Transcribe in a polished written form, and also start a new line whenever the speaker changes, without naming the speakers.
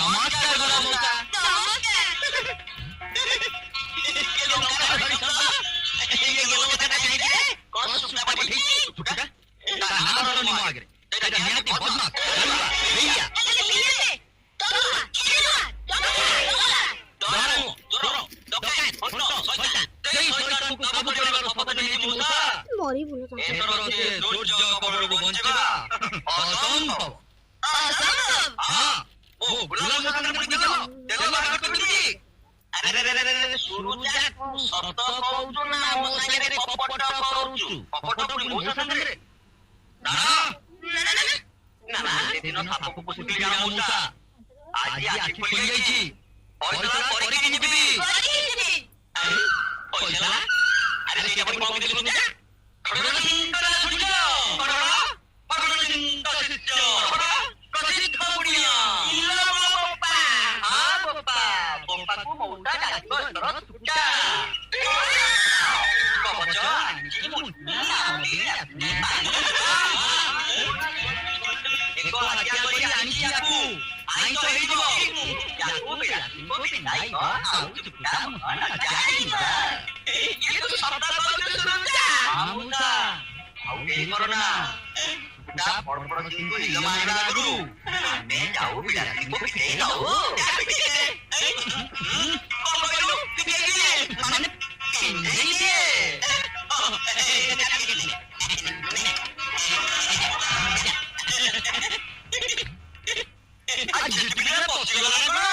নমস্কার গোলা মশা।
মরি বলো তো
সূর্য পরব বঞ্চিবা অসম্ভব
অসম্ভব।
হ্যাঁ ও গোলা মশা নাম কি গেল তেল বাহার করবি আরে রে রে রে শুরু যা সত্য কହୁଛୁ না ମୋ ସାଙ୍ଗରେ କପଟ କରୁଛୁ କପଟ ପୁଣି ମୋ ସାଙ୍ଗରେ ନା ନା ନା ସେଦିନ ସାପକୁ ପୋଷିଥିଲି ଗାଁ ମୂଷା ଆଜି ଆଖି ଖୋଲି ଯାଇଛି ପଇସା କରିକି ଯିବି ପଇସା ଆରେ ସେ ଆପଣ କଣ କିଛି ଶୁଣୁଛ ଖଡର ସିଂହର ସୂର୍ଯ୍ୟ ଖଡର ସିଂହ ଶିଷ୍ୟ ପ୍ରସିଦ୍ଧ ବୁଢିଆ ଇଲୋ ବୋପା ହଁ ବୋପା ବୋପାକୁ ମଉଟା ଡାକିବ ତର ସୁଟା କବଚ ଆଣିଛି ମୁଣ୍ଟି ଆଉଡ଼ି ଆସୁନି ଏକ ହତ୍ୟା କରି ଆଣିଛି ୟାକୁ ଆଇଁଷ ହେଇଯିବ ୟାକୁ ବିଳାସିଙ୍କୁ ପିନ୍ଧାଇବ ଆଉ ଚୁପଟା ମନ ଯାଇବ ଇଏ ତ ସତ କହୁଛୁ ସୁରଜା ମଉସା ଆଉ କେହି କରନା ତା ବଡ଼ ବଡ଼ ସିଂହକୁ ହିଲ ମାରିବା ଆଗରୁ ଆମେ ଯାଉ ବିଳାସିଙ୍କୁ ପିଟେଇ ଦଉ କଣ କହିଲୁ ପିଟେଇ ଦିଏ ମାନେ ପିନ୍ଧେଇ ଦିଏ ଆଜି ପିଟିରେ ପଶିଗଲା ନା